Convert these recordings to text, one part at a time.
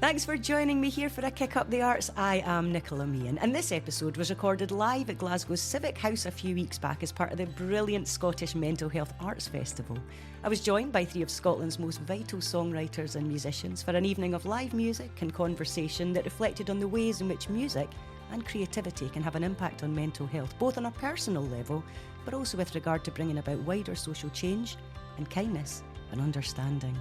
Thanks for joining me here for a Kick Up the Arts. I am Nicola Meehan, and this episode was recorded live at Glasgow's Civic House a few weeks back as part of the brilliant Scottish Mental Health Arts Festival. I was joined by three of Scotland's most vital songwriters and musicians for an evening of live music and conversation that reflected on the ways in which music and creativity can have an impact on mental health, both on a personal level, but also with regard to bringing about wider social change and kindness and understanding.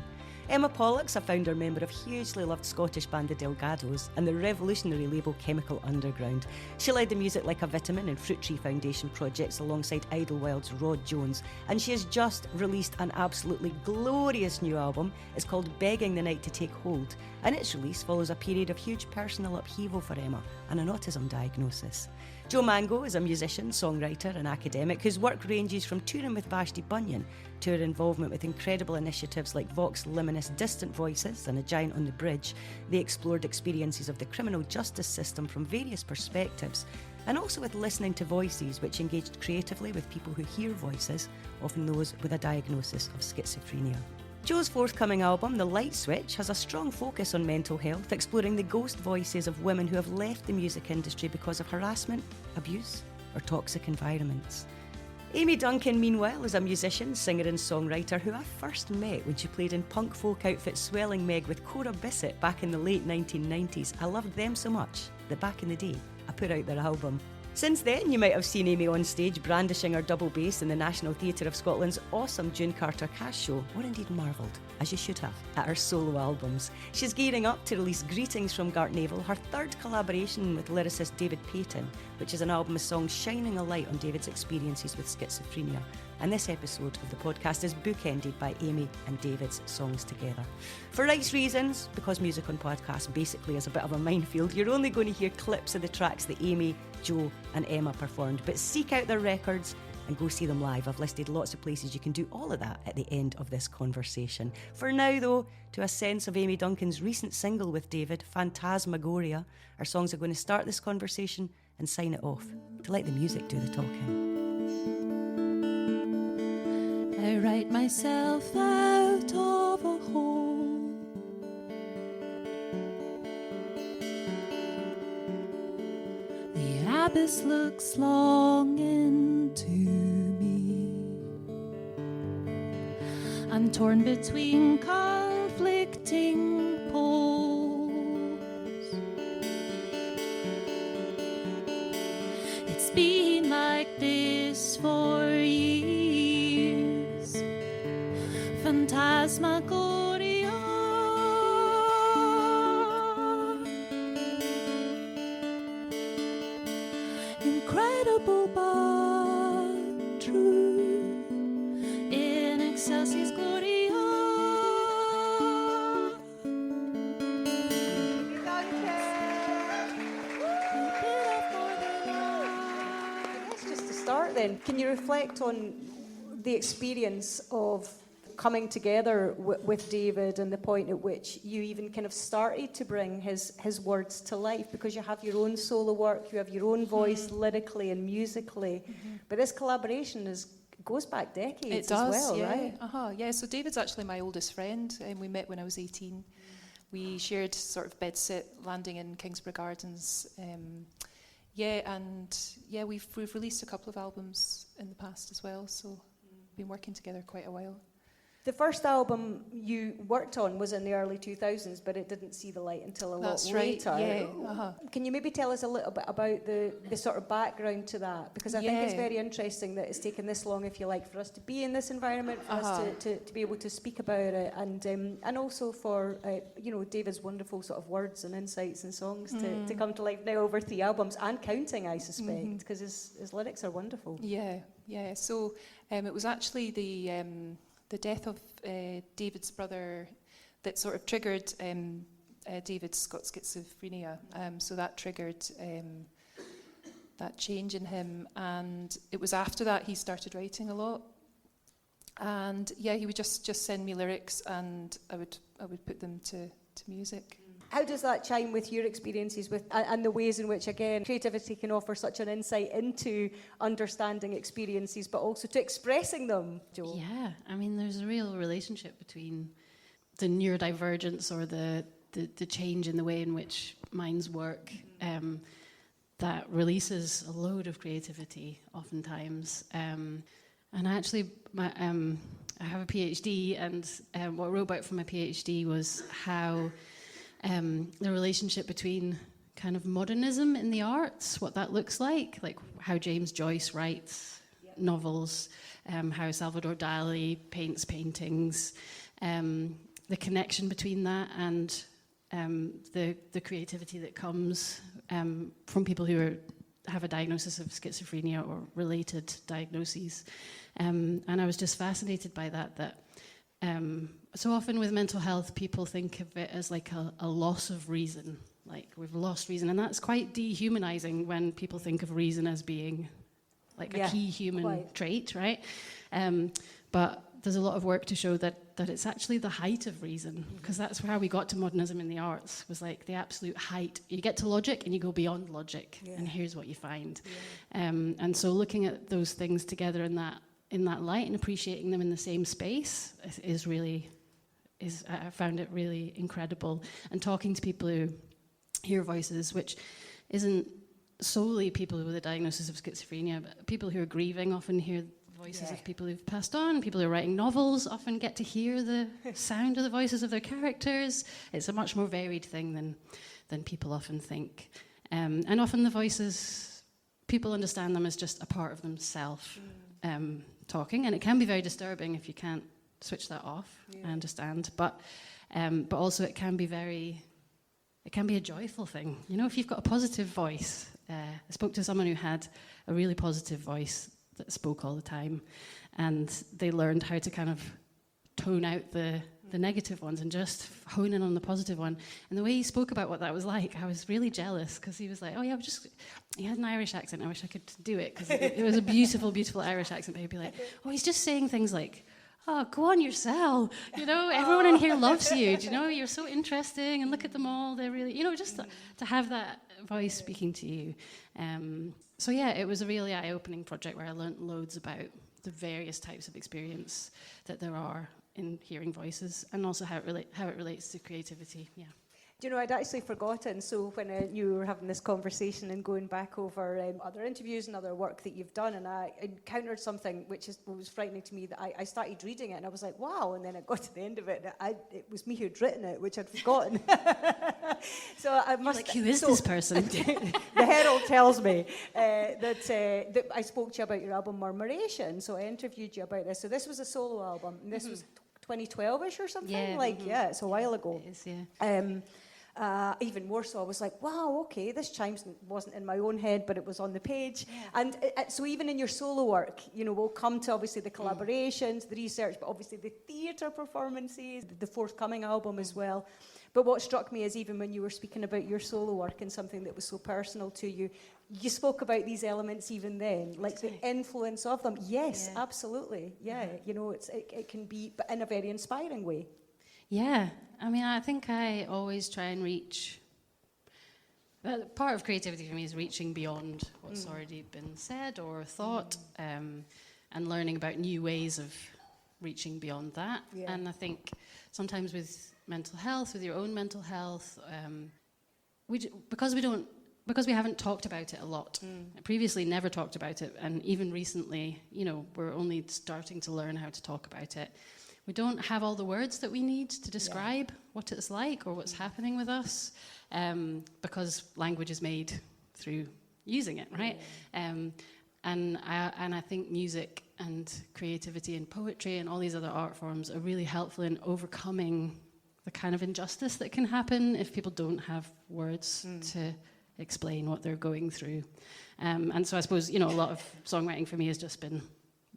Emma Pollock's a founder member of hugely loved Scottish band the Delgados and the revolutionary label Chemikal Underground. She led the Music Like a Vitamin and Fruit Tree Foundation projects alongside Idlewild's Rod Jones, and she has just released an absolutely glorious new album. It's called Begging the Night to Take Hold, and its release follows a period of huge personal upheaval for Emma and an autism diagnosis. Joe Mango is a musician, songwriter and academic whose work ranges from touring with Vashti Bunyan to her involvement with incredible initiatives like Vox Luminous Distant Voices and A Giant on the Bridge. They explored experiences of the criminal justice system from various perspectives, and also with Listening to Voices, which engaged creatively with people who hear voices, often those with a diagnosis of schizophrenia. Joe's forthcoming album, The Light Switch, has a strong focus on mental health, exploring the ghost voices of women who have left the music industry because of harassment, abuse, or toxic environments. Amy Duncan, meanwhile, is a musician, singer and songwriter who I first met when she played in punk folk outfit Swelling Meg with Cora Bissett back in the late 1990s. I loved them so much that back in the day, I put out their album. Since then, you might have seen Amy on stage brandishing her double bass in the National Theatre of Scotland's awesome June Carter cast show, or indeed marvelled, as you should have, at her solo albums. She's gearing up to release Greetings from Gartnavel, her third collaboration with lyricist David Payton, which is an album of songs shining a light on David's experiences with schizophrenia. And this episode of the podcast is bookended by Amy and David's songs together. For rights reasons, because music on podcasts basically is a bit of a minefield, you're only going to hear clips of the tracks that Amy, Joe and Emma performed, but seek out their records and go see them live. I've listed lots of places you can do all of that at the end of this conversation. For now though, to a sense of Amy Duncan's recent single with David, Phantasmagoria, our songs are going to start this conversation and sign it off, to let the music do the talking. I write myself out of a hole. The abyss looks long into me. I'm torn between conflicting poles. It's been like this for years. Phantasmagoria. Incredible but true. In excelsis gloria. Let's just to start then, can you reflect on the experience of coming together with David and the point at which you even kind of started to bring his words to life, because you have your own solo work, you have your own voice lyrically and musically, but this collaboration goes back decades as well, right? Yeah, so David's actually my oldest friend, and we met when I was 18. We shared sort of bedsit landing in Kingsborough Gardens. We've released a couple of albums in the past as well, so we've been working together quite a while. The first album you worked on was in the early 2000s, but it didn't see the light until a lot later. Right, yeah. Can you maybe tell us a little bit about the sort of background to that? Because I think it's very interesting that it's taken this long, if you like, for us to be in this environment, for us to be able to speak about it, and also for David's wonderful sort of words and insights and songs to come to life now over 3 albums and counting, I suspect, because his lyrics are wonderful. Yeah. So it was actually the death of David's brother that sort of triggered David's got schizophrenia. So that triggered that change in him. And it was after that he started writing a lot. And he would just send me lyrics, and I would put them to music. How does that chime with your experiences with and the ways in which, again, creativity can offer such an insight into understanding experiences, but also to expressing them, Joe? Yeah, I mean, there's a real relationship between the neurodivergence or the the change in the way in which minds work, that releases a load of creativity oftentimes. And actually, I have a PhD, and what I wrote about from my PhD was how the relationship between kind of modernism in the arts, what that looks like how James Joyce writes novels, how Salvador Dali paints paintings, the connection between that and the creativity that comes from people who have a diagnosis of schizophrenia or related diagnoses. And I was just fascinated by that so often with mental health, people think of it as like a loss of reason, like we've lost reason. And that's quite dehumanizing when people think of reason as being like a key human trait, right? But there's a lot of work to show that it's actually the height of reason, because that's how we got to modernism in the arts, was like the absolute height. You get to logic and you go beyond logic, and here's what you find. And so looking at those things together in that light and appreciating them in the same space I found it really incredible. And talking to people who hear voices, which isn't solely people with a diagnosis of schizophrenia, but people who are grieving often hear voices of people who've passed on. People who are writing novels often get to hear the sound of the voices of their characters. It's a much more varied thing than people often think. And often the voices, people understand them as just a part of themselves talking, and it can be very disturbing if you can't switch that off. I understand, but also it can be a joyful thing. You know, if you've got a positive voice. I spoke to someone who had a really positive voice that spoke all the time, and they learned how to kind of tone out the negative ones and just hone in on the positive one. And the way he spoke about what that was like, I was really jealous, because he was like, oh yeah, he had an Irish accent. I wish I could do it, because it was a beautiful, beautiful Irish accent. But he'd be like, oh, he's just saying things like, oh, go on yourself. You know, everyone in here loves you. Do you know, you're so interesting, and look at them all. They're really, you know, just to have that voice speaking to you. So yeah, it was a really eye-opening project where I learnt loads about the various types of experience that there are in hearing voices, and also how it relates to creativity. Yeah. Do you know, I'd actually forgotten, so when you were having this conversation and going back over other interviews and other work that you've done, and I encountered something which was frightening to me, that I started reading it and I was like, wow, and then it got to the end of it and it was me who'd written it, which I'd forgotten. So I must... Like, who is this person? The Herald tells me that I spoke to you about your album Murmuration, so I interviewed you about this. So this was a solo album, and this was 2012-ish or something? It's a while ago. It is, yeah. Even more so, I was like, wow, okay, this chimes wasn't in my own head, but it was on the page. Yeah. And so even in your solo work, you know, we'll come to obviously the collaborations, the research, but obviously the theatre performances, the forthcoming album as well. But what struck me is, even when you were speaking about your solo work and something that was so personal to you, you spoke about these elements even then, like the influence of them. Yes, absolutely. Yeah, you know, it can be, but in a very inspiring way. Yeah, I mean, I think I always try and reach... part of creativity for me is reaching beyond what's already been said or thought, and learning about new ways of reaching beyond that. Yeah. And I think sometimes with mental health, with your own mental health, because we haven't talked about it a lot. Previously never talked about it, and even recently, you know, we're only starting to learn how to talk about it. We don't have all the words that we need to describe what it's like or what's happening with us, because language is made through using it, right? And I think music and creativity and poetry and all these other art forms are really helpful in overcoming the kind of injustice that can happen if people don't have words to explain what they're going through. And so I suppose, you know, a lot of songwriting for me has just been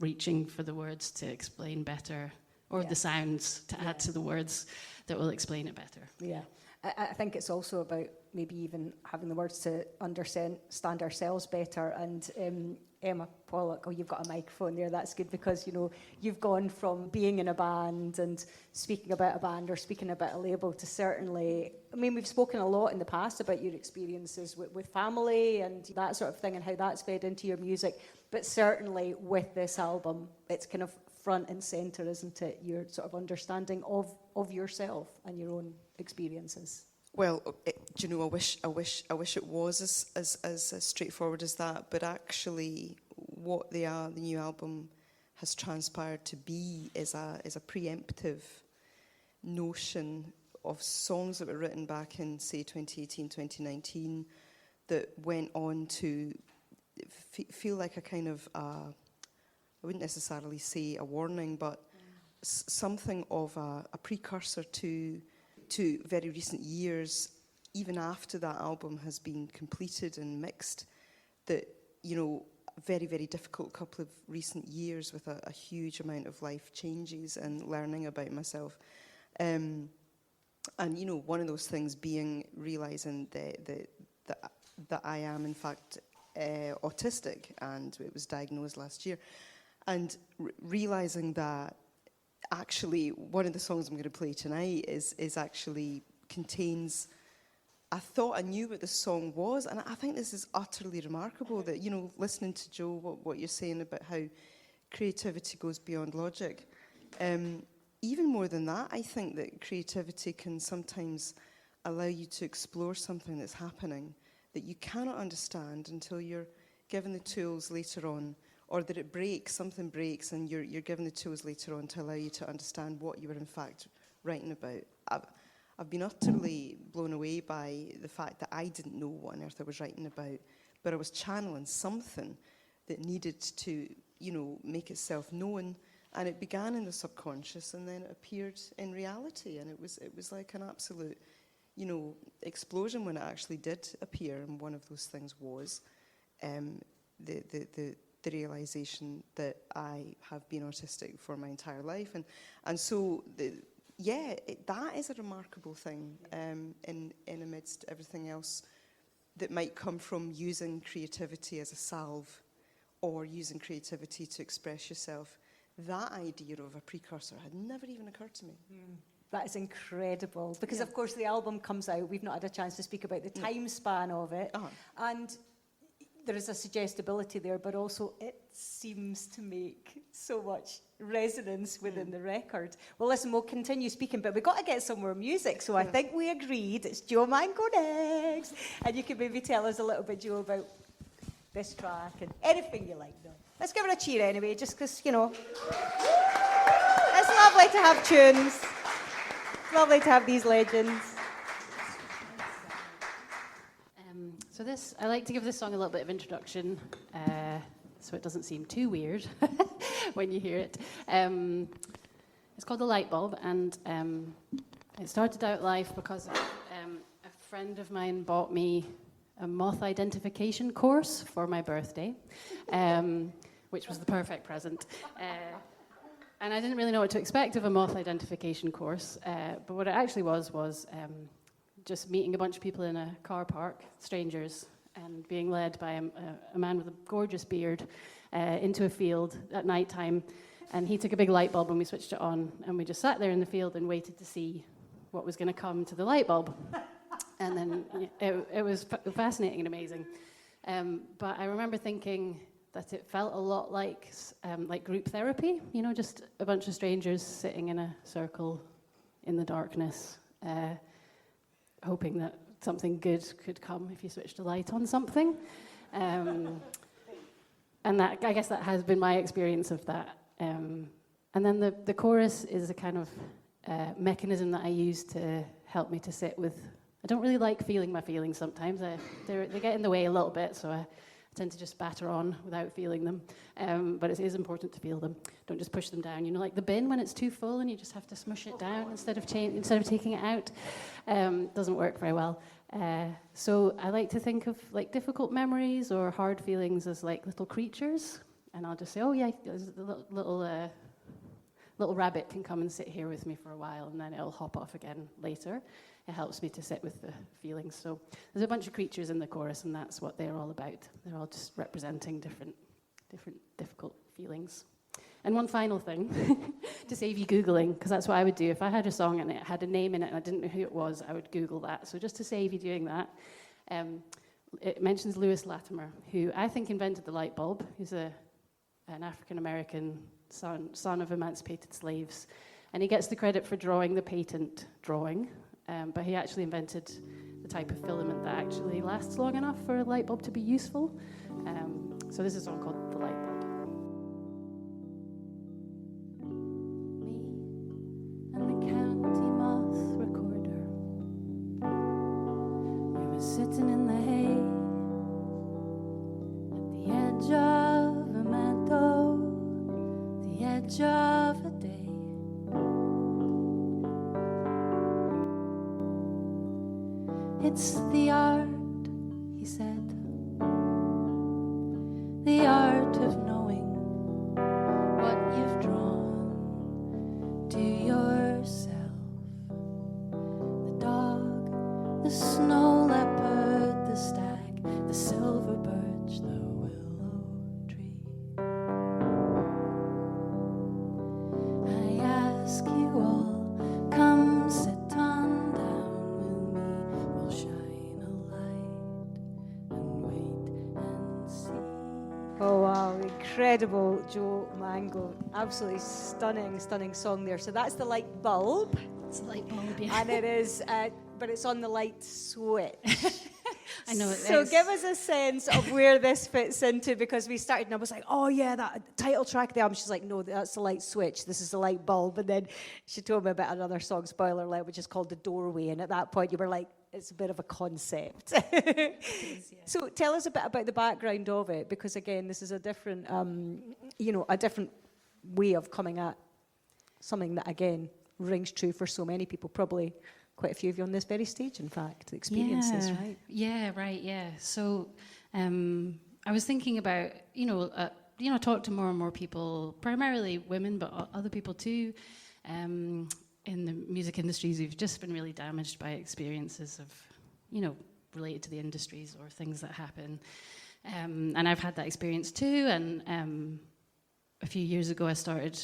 reaching for the words to explain better, or the sounds to add to the words that will explain it better. Yeah. I think it's also about maybe even having the words to understand ourselves better. And Emma Pollock, oh, you've got a microphone there, that's good, because, you know, you've gone from being in a band and speaking about a band or speaking about a label to certainly, I mean, we've spoken a lot in the past about your experiences with family and that sort of thing and how that's fed into your music, but certainly with this album, it's kind of front and centre, isn't it? Your sort of understanding of yourself and your own experiences? Well, do you know, I wish it was as straightforward as that. But actually, what the new album has transpired to be is a preemptive notion of songs that were written back in, say, 2018, 2019, that went on to feel like a kind of, I wouldn't necessarily say a warning, but something of a precursor to very recent years, even after that album has been completed and mixed, that, you know, very, very difficult couple of recent years with a huge amount of life changes and learning about myself. And, you know, one of those things being realising that I am, in fact, autistic, and it was diagnosed last year. And realising that actually one of the songs I'm going to play tonight is actually contains, I thought I knew what the song was, and I think this is utterly remarkable that, you know, listening to Joe, what you're saying about how creativity goes beyond logic. Even more than that, I think that creativity can sometimes allow you to explore something that's happening that you cannot understand until you're given the tools later on, or that it breaks, something breaks, and you're given the tools later on to allow you to understand what you were in fact writing about. I've been utterly blown away by the fact that I didn't know what on earth I was writing about, but I was channeling something that needed to, you know, make itself known. And it began in the subconscious, and then it appeared in reality. And it was like an absolute, you know, explosion when it actually did appear. And one of those things was the realization that I have been autistic for my entire life. And so, that is a remarkable thing in amidst everything else that might come from using creativity as a salve, or using creativity to express yourself. That idea of a precursor had never even occurred to me. That is incredible, because of course the album comes out, we've not had a chance to speak about the time span of it, and there is a suggestibility there, but also it seems to make so much resonance within the record. Well, listen, we'll continue speaking, but we've got to get some more music, so I think we agreed it's Joe Mango next, and you can maybe tell us a little bit, Joe, about this track and anything you like, though. Let's give her a cheer anyway, just because, you know, it's lovely to have tunes. It's lovely to have these legends. So I like to give this song a little bit of introduction, so it doesn't seem too weird when you hear it. It's called The Light Bulb, and it started out life because a friend of mine bought me a moth identification course for my birthday, which was the perfect present. And I didn't really know what to expect of a moth identification course, but what it actually was just meeting a bunch of people in a car park, strangers, and being led by a man with a gorgeous beard into a field at night time. And he took a big light bulb and we switched it on, and we just sat there in the field and waited to see what was going to come to the light bulb. And then it was fascinating and amazing. But I remember thinking that it felt a lot like group therapy, you know, just a bunch of strangers sitting in a circle in the darkness, hoping that something good could come if you switched a light on something. And that, I guess that has been my experience of that. And then the chorus is a kind of mechanism that I use to help me to sit with. I don't really like feeling my feelings sometimes. They get in the way a little bit, so I tend to just batter on without feeling them. But it is important to feel them. Don't just push them down. You know, like the bin when it's too full and you just have to smush it down instead of taking it out. Doesn't work very well. So I like to think of like difficult memories or hard feelings as like little creatures. And I'll just say, oh yeah, the little rabbit can come and sit here with me for a while, and then it'll hop off again later. It helps me to sit with the feelings. So there's a bunch of creatures in the chorus, and that's what they're all about. They're all just representing different difficult feelings. And one final thing, to save you Googling, because that's what I would do. If I had a song and it had a name in it and I didn't know who it was, I would Google that. So just to save you doing that, it mentions Lewis Latimer, who I think invented the light bulb. He's an African-American son of emancipated slaves. And he gets the credit for drawing the patent drawing, but he actually invented the type of filament that actually lasts long enough for a light bulb to be useful. So this is a song called The Light Bulb. Me and the county moth recorder, we were sitting in the hay at the edge of a meadow, the edge of a day. It's the art, he said, the art of knowing what you've drawn to yourself. The dog, the snow leopard, the stag, the silver birch, the willow tree. I ask you all, come sit on down with me. We'll shine a light and wait and see. Oh wow, incredible, Joe Mango. Absolutely stunning song there. So that's The Light Bulb. It's a light bulb, yeah. And it is, but it's on the light switch. I know it So is. give us a sense of where this fits into, because we started and I was like, oh yeah, that title track of the album. She's like, no, that's the light switch. This is the light bulb. And then she told me about another song, spoiler alert, which is called The Doorway. And at that point you were like, it's a bit of a concept. So tell us a bit about the background of it, because again, this is a different, a different way of coming at something that again rings true for so many people, probably quite a few of you on this very stage, in fact, the experiences, right? Yeah, right, yeah. So I was thinking about, talk to more and more people, primarily women, but other people too, in the music industries who've just been really damaged by experiences of, related to the industries or things that happen. And I've had that experience too, and a few years ago I started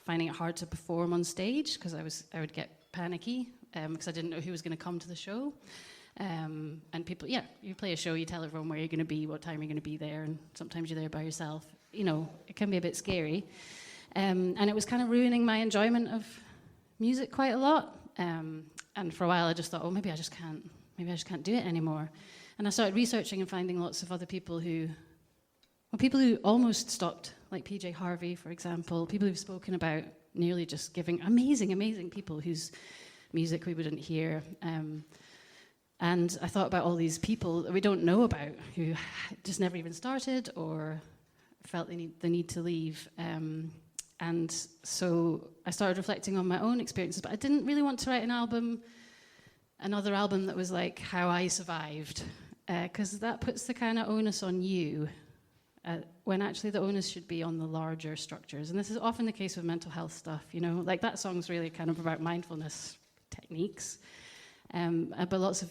finding it hard to perform on stage because I would get panicky because I didn't know who was going to come to the show. And people, you play a show, you tell everyone where you're going to be, what time you're going to be there, and sometimes you're there by yourself. It can be a bit scary. And it was kind of ruining my enjoyment of music quite a lot. And for a while I just thought, maybe I just can't do it anymore. And I started researching and finding lots of other people who almost stopped, like PJ Harvey, for example, people who've spoken about nearly just giving amazing people whose music we wouldn't hear. And I thought about all these people that we don't know about who just never even started or felt the need to leave. And so I started reflecting on my own experiences, but I didn't really want to write another album that was like how I survived, because that puts the kind of onus on you, when actually the onus should be on the larger structures. And this is often the case with mental health stuff, like that song's really kind of about mindfulness techniques. But lots of,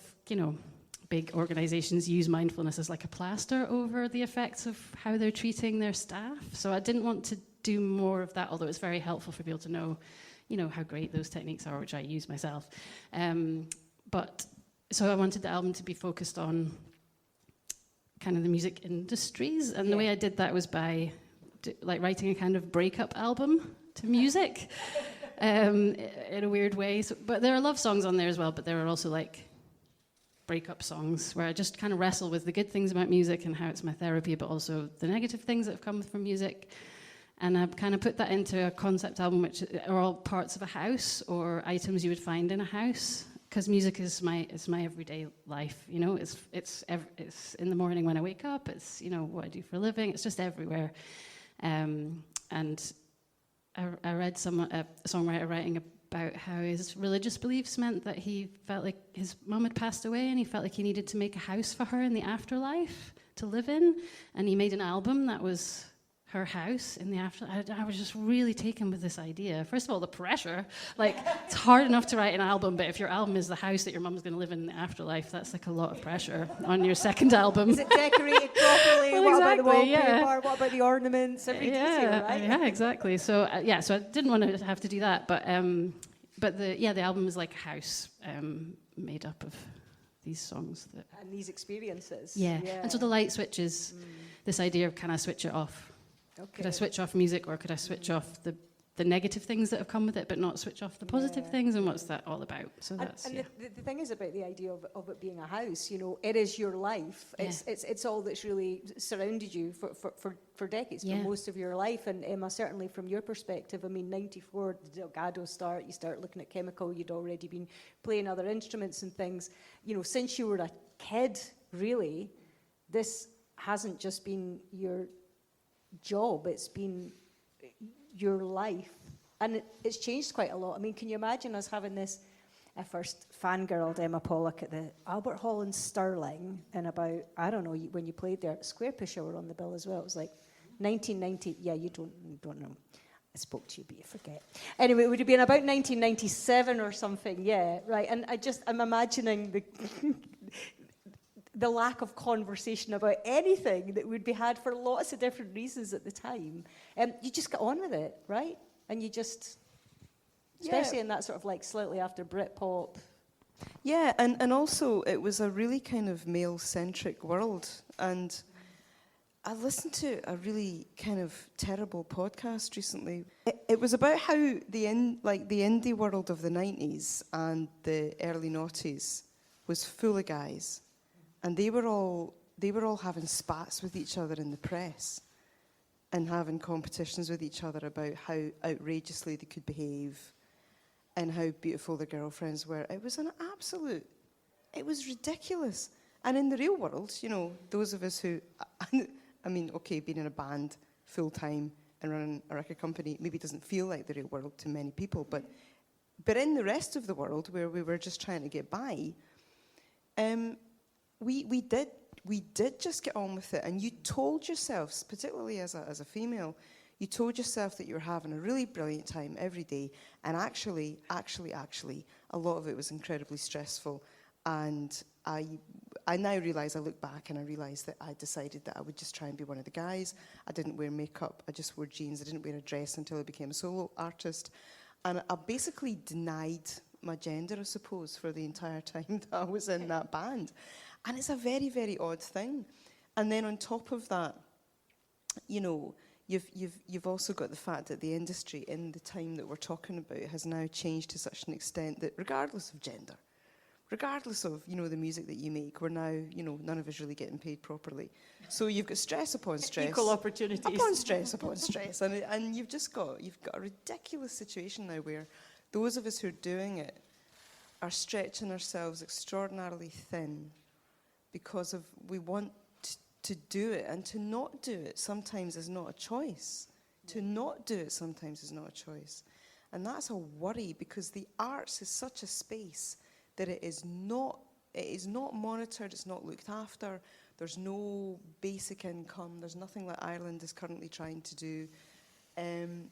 big organizations use mindfulness as like a plaster over the effects of how they're treating their staff. So I didn't want to do more of that, although it's very helpful for people to know, how great those techniques are, which I use myself. But so I wanted the album to be focused on kind of the music industries, and the way I did that was by writing a kind of breakup album to music in a weird way. So, but there are love songs on there as well, but there are also like breakup songs where I just kind of wrestle with the good things about music and how it's my therapy, but also the negative things that have come from music. And I've kind of put that into a concept album, which are all parts of a house or items you would find in a house. Because music is my everyday life, It's in the morning when I wake up. It's what I do for a living. It's just everywhere. And I read a songwriter writing about how his religious beliefs meant that he felt like his mum had passed away, and he felt like he needed to make a house for her in the afterlife to live in. And he made an album that was her house in the afterlife. I was just really taken with this idea. First of all, the pressure. It's hard enough to write an album, but if your album is the house that your mum's going to live in the afterlife, that's like a lot of pressure on your second album. Is it decorated properly? Well, what exactly, about the wallpaper? yeah. What about the ornaments? Every detail, right? Yeah, exactly. So so I didn't want to have to do that, but the album is like a house made up of these songs and these experiences. Yeah. And so the light switch is this idea of, can I switch it off? Okay. Could I switch off music, or could I switch off the the negative things that have come with it, but not switch off the positive things, and what's that all about? So that's, and the thing is about the idea of it being a house, you know, it is your life. It's all that's really surrounded you for decades, for most of your life. And Emma, certainly from your perspective, I mean, 94, the Delgados start, you start looking at Chemikal, you'd already been playing other instruments and things. You know, since you were a kid, really, this hasn't just been your job, it's been your life. And it's changed quite a lot. I mean, can you imagine us having this? I first fangirled Emma Pollock at the Albert Hall in Stirling in about, I don't know, when you played there. Square Pusher were on the bill as well. It was like 1990. Yeah, you don't know. I spoke to you, but you forget. Anyway, it would have been about 1997 or something. Yeah, right. And I'm imagining the lack of conversation about anything that would be had for lots of different reasons at the time. You just get on with it, right? And you just, especially in that sort of like slightly after Britpop. Yeah, and also it was a really kind of male-centric world. And I listened to a really kind of terrible podcast recently. It was about how the indie world of the 90s and the early noughties was full of guys. And they were all having spats with each other in the press and having competitions with each other about how outrageously they could behave and how beautiful their girlfriends were. It was it was ridiculous. And in the real world, you know, those of us who, I mean, okay, being in a band full-time and running a record company maybe doesn't feel like the real world to many people, but in the rest of the world where we were just trying to get by, we did just get on with it. And you told yourselves, particularly as a female, you told yourself that you were having a really brilliant time every day, and actually, a lot of it was incredibly stressful. And I now realise, I look back and I realise that I decided that I would just try and be one of the guys. I didn't wear makeup, I just wore jeans, I didn't wear a dress until I became a solo artist. And I basically denied my gender, I suppose, for the entire time that I was in that band. And it's a very, very odd thing. And then on top of that, you know, you've also got the fact that the industry in the time that we're talking about has now changed to such an extent that regardless of gender, regardless of, you know, the music that you make, we're now, you know, none of us really getting paid properly. So you've got stress upon stress. Equal opportunities. Upon stress. And you've got a ridiculous situation now where those of us who are doing it are stretching ourselves extraordinarily thin because of we want to do it, and to not do it sometimes is not a choice. To not do it sometimes is not a choice. And that's a worry, because the arts is such a space that it is not monitored, it's not looked after, there's no basic income, there's nothing like Ireland is currently trying to do. And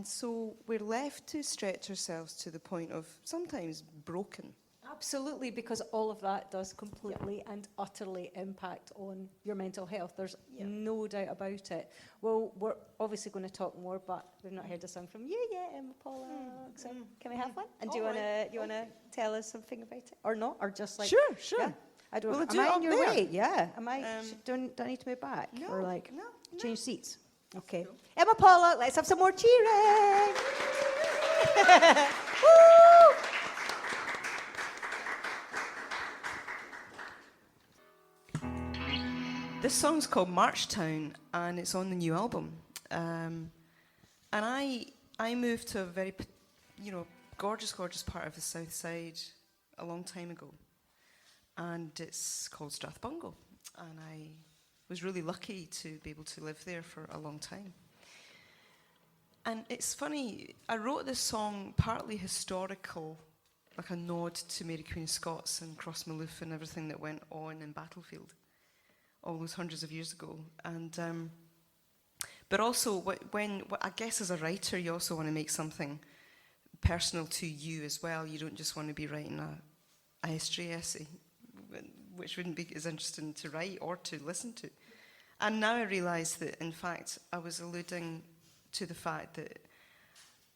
so we're left to stretch ourselves to the point of sometimes broken. Absolutely, because all of that does completely and utterly impact on your mental health. There's no doubt about it. Well, we're obviously going to talk more, but we've not heard a song from you yet, Emma Pollock. So can we have one? And do you want to tell us something about it, or not, or just like Sure. Yeah? I don't. Will Am do I it in up your there? way? Yeah. Am I? Do I need to move back, No, or like no. change seats? Okay. Cool. Emma Pollock, let's have some more cheering. Woo! This song's called Marchtown, and it's on the new album. And I moved to a very, gorgeous part of the South Side a long time ago, and it's called Strathbungo. And I was really lucky to be able to live there for a long time. And it's funny, I wrote this song partly historical, like a nod to Mary Queen of Scots and Crossmaloof and everything that went on in Battlefield all those hundreds of years ago. And but also, when I guess as a writer, you also want to make something personal to you as well. You don't just want to be writing a history essay, which wouldn't be as interesting to write or to listen to. And now I realise that, in fact, I was alluding to the fact that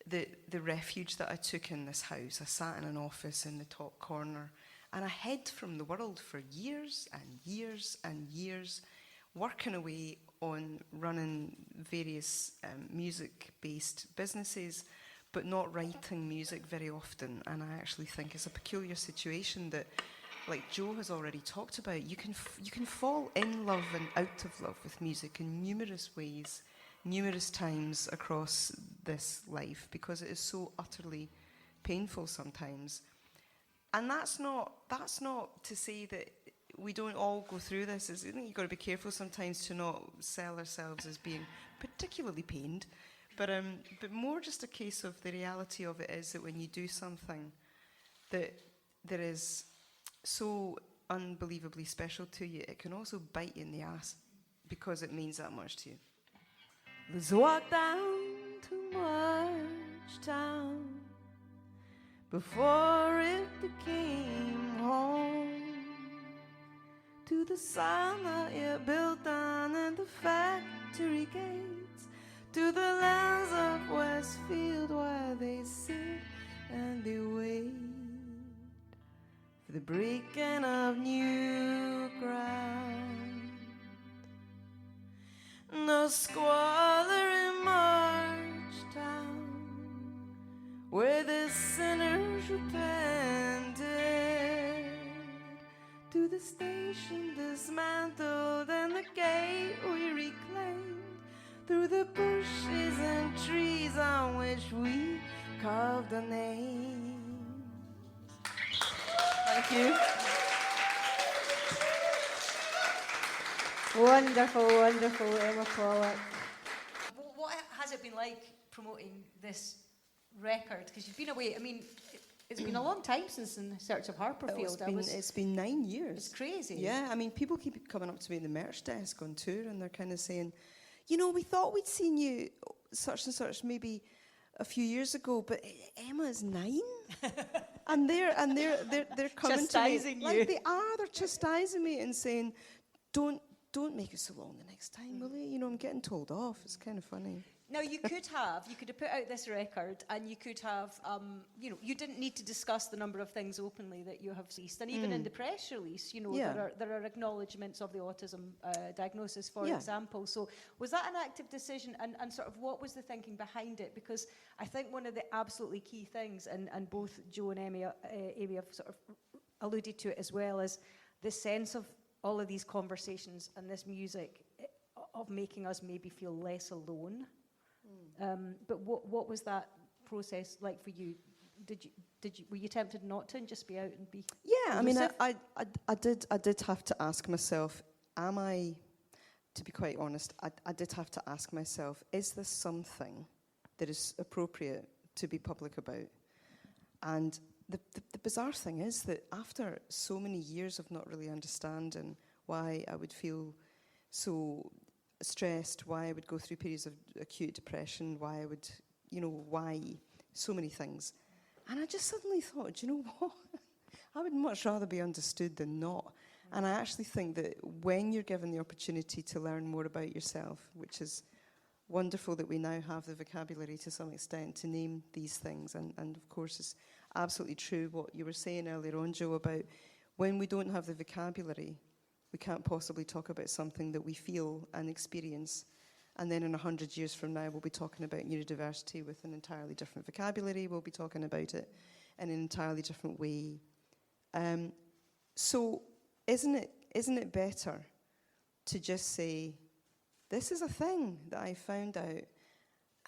the refuge that I took in this house, I sat in an office in the top corner, and I hid from the world for years and years and years, working away on running various music-based businesses, but not writing music very often. And I actually think it's a peculiar situation that, like Joe has already talked about, you can fall in love and out of love with music in numerous ways, numerous times across this life, because it is so utterly painful sometimes. And that's not to say that we don't all go through this. I think you've got to be careful sometimes to not sell ourselves as being particularly pained, but more just a case of the reality of it is that when you do something that is so unbelievably special to you, it can also bite you in the ass because it means that much to you. Let's walk down to March Town before it became home, to the sun that it built down and the factory gates, to the lands of Westfield where they sit and they wait for the breaking of new ground. No squalor in March Town, where the sinners repented, to the station dismantled and the gate we reclaimed, through the bushes and trees on which we carved our names. Thank you. Wonderful, wonderful, Emma Pollock. What has it been like promoting this record? Because you've been away, I mean, it's been a long time since In Search of Harperfield. It's been 9 years. It's crazy. Yeah, I mean, people keep coming up to me in the merch desk on tour, and they're kind of saying, you know, we thought we'd seen you such and such maybe a few years ago, but Emma's 9, and they're coming chastising to me, like they are. They're chastising me and saying, don't make it so long the next time, will you? You know, I'm getting told off. It's kind of funny. Now, you could have put out this record, and you could have, you know, you didn't need to discuss the number of things openly that you have released. And even in the press release, you know, there are acknowledgements of the autism diagnosis, for example. So was that an active decision, and sort of what was the thinking behind it? Because I think one of the absolutely key things, and both Joe and Amy have sort of alluded to it as well, is the sense of all of these conversations and this music of making us maybe feel less alone. But what was that process like for you? Were you tempted not to and just be out and be? Yeah, elusive? I mean, I did have to ask myself, am I? To be quite honest, I did have to ask myself, is this something that is appropriate to be public about? And the bizarre thing is that after so many years of not really understanding why I would feel so stressed, why I would go through periods of acute depression, why I would, you know, why so many things. And I just suddenly thought, do you know what? I would much rather be understood than not. And I actually think that when you're given the opportunity to learn more about yourself, which is wonderful that we now have the vocabulary to some extent to name these things, and of course it's absolutely true what you were saying earlier on, Joe, about when we don't have the vocabulary, we can't possibly talk about something that we feel and experience. And then in 100 years from now, we'll be talking about neurodiversity with an entirely different vocabulary. We'll be talking about it in an entirely different way. So isn't it better to just say, this is a thing that I found out,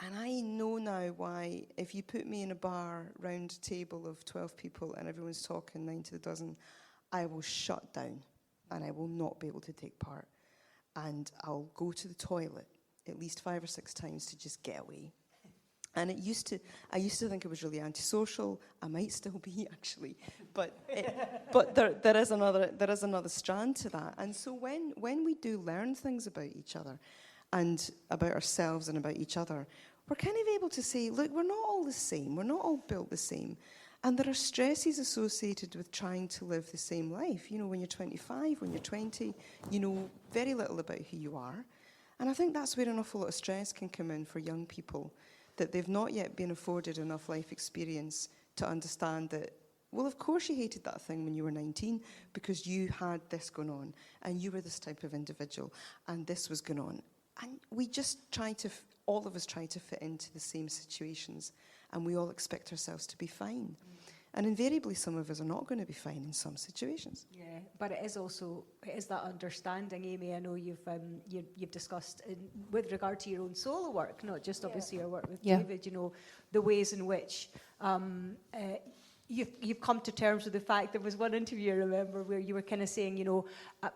and I know now why if you put me in a bar round a table of 12 people and everyone's talking 9 to the dozen, I will shut down. And I will not be able to take part. And I'll go to the toilet at least 5 or 6 times to just get away. And I used to think it was really antisocial. I might still be, actually. But there is another strand to that. And so when we do learn things about each other and about ourselves and about each other, we're kind of able to say, look, we're not all the same. We're not all built the same. And there are stresses associated with trying to live the same life. You know, when you're 25, when you're 20, you know very little about who you are. And I think that's where an awful lot of stress can come in for young people, that they've not yet been afforded enough life experience to understand that well, of course you hated that thing when you were 19 because you had this going on and you were this type of individual and this was going on. And we just try to, all of us try to fit into the same situations and we all expect ourselves to be fine. And invariably, some of us are not going to be fine in some situations. Yeah, but it is that understanding, Amy. I know you've discussed with regard to your own solo work, not just obviously your work with David. You know, the ways in which you've come to terms with the fact. There was one interview I remember where you were kind of saying, you know,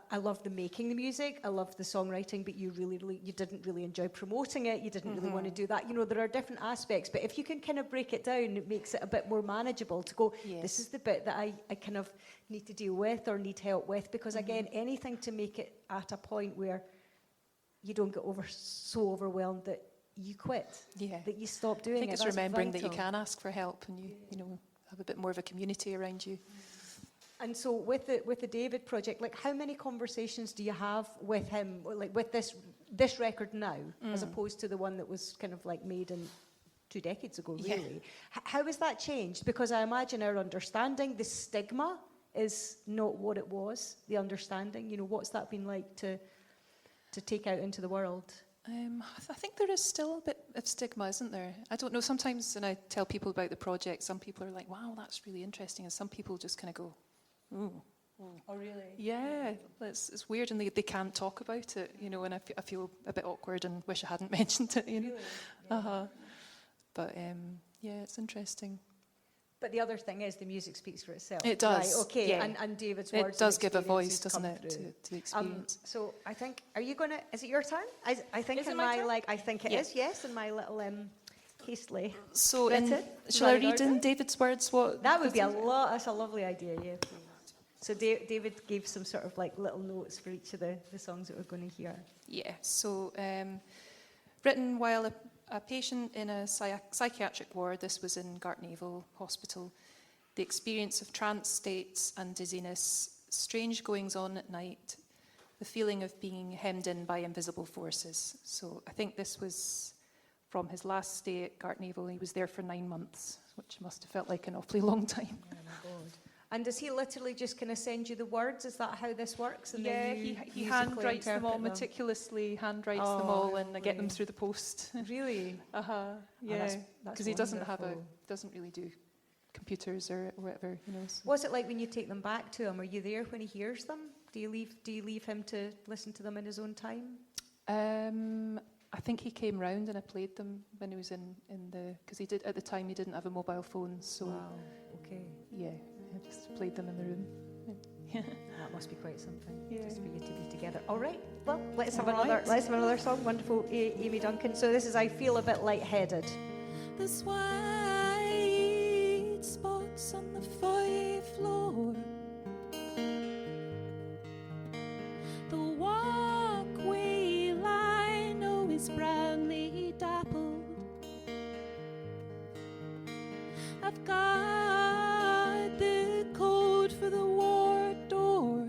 I love the making the music, I love the songwriting, but you didn't really enjoy promoting it. You didn't really want to do that. You know, there are different aspects, but if you can kind of break it down, it makes it a bit more manageable to go, this is the bit that I kind of need to deal with or need help with, because again, anything to make it at a point where you don't get so overwhelmed that you quit, that you stop doing it. I think it's That's remembering vital. that you can ask for help and you know, have a bit more of a community around you. And so with the David project, like how many conversations do you have with him, like with this record now, as opposed to the one that was kind of like made in 2 decades ago, really? How has that changed? Because I imagine our understanding, the stigma is not what it was, the understanding. You know, what's that been like to take out into the world? I think there is still a bit of stigma, isn't there? I don't know, sometimes when I tell people about the project, some people are like, wow, that's really interesting, and some people just kind of go, ooh. Oh, really? Yeah, it's weird, and they can't talk about it, you know, and I feel a bit awkward and wish I hadn't mentioned it, you know. Really? Yeah. But yeah, it's interesting. But the other thing is the music speaks for itself. It does. Right, okay, yeah. and David's words it does and give a voice, experiences doesn't come it, through. to the experience. So I think, are you going to, is it your turn? I think Is it in my my, turn? like, I think it Yeah. is, yes, in my little hastily. So, written, shall I right read in order? David's words what? That would be that's a lovely idea, yeah. So David gave some sort of like little notes for each of the songs that we're going to hear. Yeah, so written while a patient in a psychiatric ward, this was in Gartnavel Hospital. The experience of trance states and dizziness, strange goings on at night, the feeling of being hemmed in by invisible forces. So I think this was from his last stay at Gartnavel. He was there for 9 months, which must have felt like an awfully long time. Oh my God. And does he literally just kind of send you the words? Is that how this works? And Yeah, then you he musically handwrites them all, interpret meticulously handwrites Oh, them all, and I get them lovely. through the post. Really? Yeah, that's because he doesn't wonderful. doesn't really do computers or whatever, you know. So. What's it like when you take them back to him? Are you there when he hears them? Do you leave him to listen to them in his own time? I think he came round and I played them when he was in the, because he did at the time he didn't have a mobile phone, so Wow. Okay. yeah, I just played them in the room. That must be quite something. Yeah. Just for you to be together. All right. Well, let's have All another. right. Let's have another song. Wonderful, Amy Duncan. So this is "I Feel a Bit Lightheaded." There's white spots on the foyer floor. The walkway lino is brownly dappled. I've got the code for the ward door.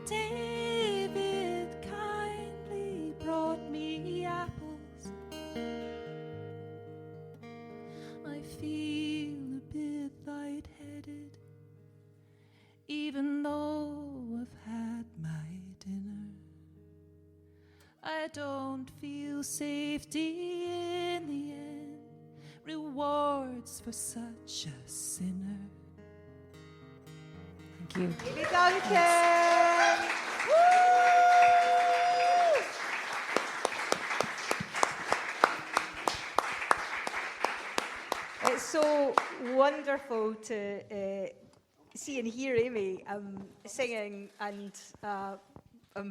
David kindly brought me apples. I feel a bit lightheaded, even though I've had my dinner. I don't feel safety in the end, rewards for such a sinner. Thank you. Amy Duncan. Woo! It's so wonderful to see and hear Amy singing and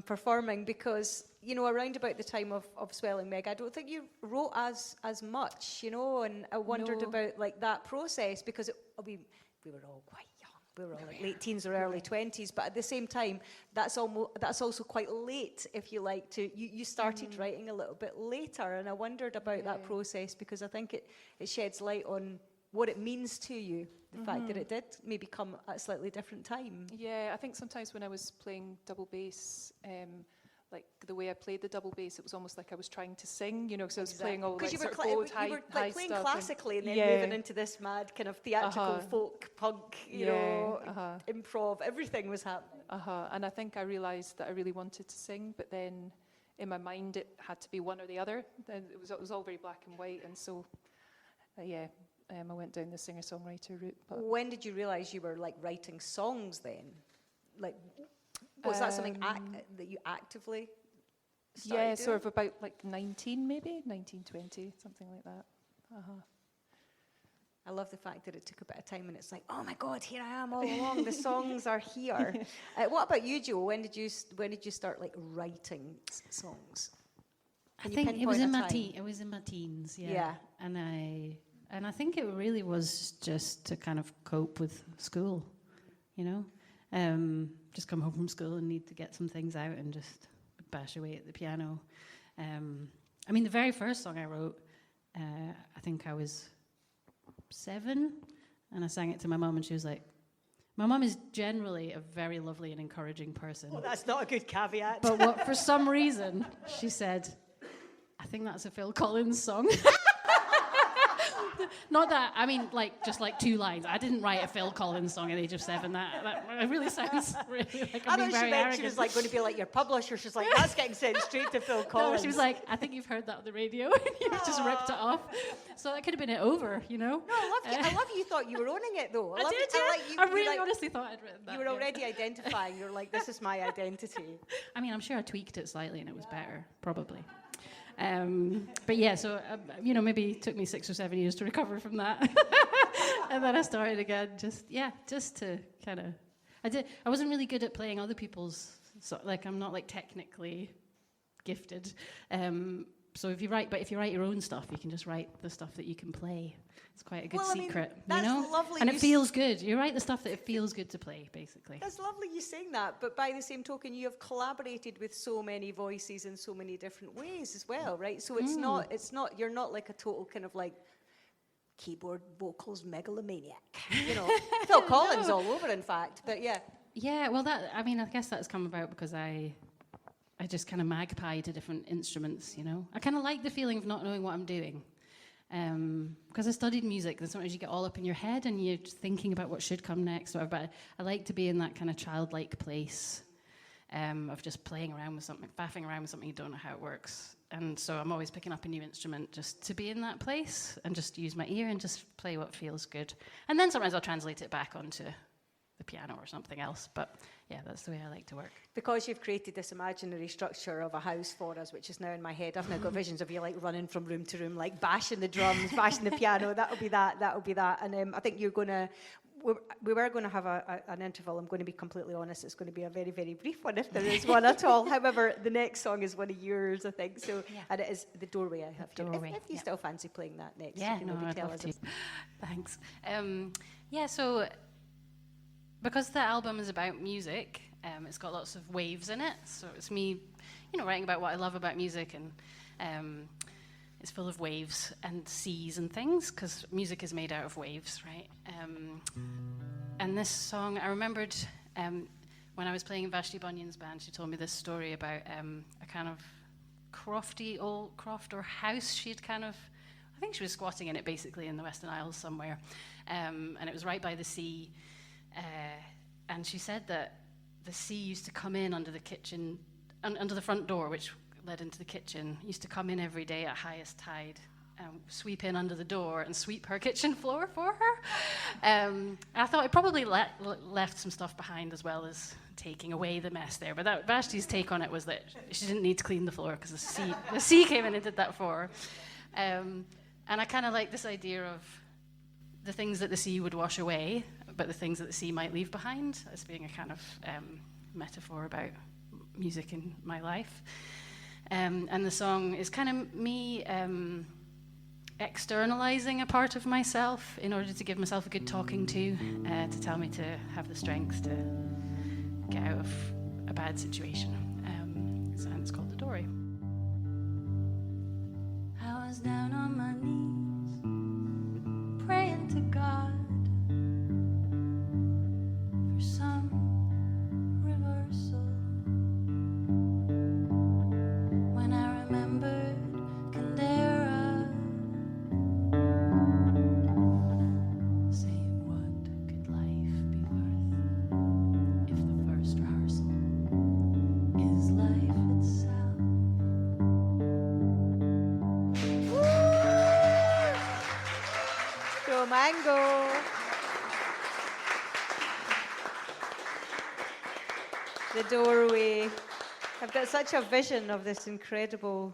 performing, because, you know, around about the time of Swelling Meg, I don't think you wrote as much, you know, and I wondered No. about like that process, because we were all quite young. We were all like late teens or early 20s, but at the same time, that's also quite late, if you like, to you started writing a little bit later, and I wondered about that process, because I think it sheds light on what it means to you, the fact that it did maybe come at a slightly different time. Yeah, I think sometimes when I was playing double bass, like the way I played the double bass, it was almost like I was trying to sing, you know, because I was playing all Because like you were, sort of bold, you were high like playing stuff classically and then yeah. moving into this mad kind of theatrical folk punk, you know, improv. Everything was happening. And I think I realised that I really wanted to sing, but then in my mind it had to be one or the other. Then it was all very black and white, and so I went down the singer-songwriter route. But when did you realise you were like writing songs then? Like, was that something that you actively started doing? Sort of about like 19 maybe, 19, 20, something like that. I love the fact that it took a bit of time and it's like, oh my God, here I am all along. The songs are here. What about you, Joe? When did you start like writing songs? I think it was in my teens, yeah. And I think it really was just to kind of cope with school, you know, just come home from school and need to get some things out and just bash away at the piano. I mean, the very first song I wrote, I think I was 7, and I sang it to my mum, and she was like, my mum is generally a very lovely and encouraging person. Well, that's not a good caveat. But for some reason, she said, I think that's a Phil Collins song. Not that, I mean, like, just like 2 lines. I didn't write a Phil Collins song at the age of 7. That really sounds really like I'm being very arrogant. She was like going to be like your publisher. She's like, that's getting sent straight to Phil Collins. No, she was like, I think you've heard that on the radio. And you just ripped it off. So that could have been it over, you know? No, I love you thought you were owning it, though. I did, yeah. I really honestly thought I'd written that. You were already identifying. You were like, this is my identity. I mean, I'm sure I tweaked it slightly and it was better, probably. But yeah, so, you know, maybe it took me 6 or 7 years to recover from that. And then I started again, just to kind of, I wasn't really good at playing other people's, like, I'm not like technically gifted. So if you write your own stuff, you can just write the stuff that you can play. It's quite a good secret, you know? Lovely. And it feels good. You write the stuff that it feels good to play, basically. That's lovely you saying that, but by the same token, you have collaborated with so many voices in so many different ways as well, right? So it's not, you're not like a total kind of like keyboard vocals megalomaniac, you know? Phil Collins all over, in fact, but yeah. Yeah, well, I guess that's come about because I just kind of magpie to different instruments, you know? I kind of like the feeling of not knowing what I'm doing. Because I studied music, and sometimes you get all up in your head and you're just thinking about what should come next. But I like to be in that kind of childlike place of just playing around with something, faffing around with something you don't know how it works. And so I'm always picking up a new instrument just to be in that place and just use my ear and just play what feels good. And then sometimes I'll translate it back onto the piano or something else. But yeah, that's the way I like to work. Because you've created this imaginary structure of a house for us, which is now in my head. I've now got visions of you like running from room to room, like bashing the drums, bashing the piano. That'll be that. And I think we were going to have an interval. I'm going to be completely honest. It's going to be a very, very brief one if there is one at all. However, the next song is one of yours, I think. So, yeah. And it is The Doorway. I have to. If you still fancy playing that next, yeah, you can maybe tell us. Thanks. So because the album is about music, it's got lots of waves in it. So it's me, writing about what I love about music, and it's full of waves and seas and things, because music is made out of waves, right? And this song, I remembered when I was playing in Vashti Bunyan's band, she told me this story about a kind of crofty old croft or house she'd kind of, I think she was squatting in it basically in the Western Isles somewhere, and it was right by the sea. And she said that the sea used to come in under the kitchen, under the front door, which led into the kitchen, used to come in every day at highest tide, sweep in under the door and sweep her kitchen floor for her. I thought it probably left some stuff behind as well as taking away the mess there. But Vashti's take on it was that she didn't need to clean the floor because the sea came in and did that for her. And I kind of like this idea of the things that the sea would wash away, but the things that the sea might leave behind, as being a kind of metaphor about music in my life. And the song is kind of me externalizing a part of myself in order to give myself a good talking to tell me to have the strength to get out of a bad situation. And it's called The Doorway. I was down on my knees, praying to God for some reversal. the doorway. I've got such a vision of this incredible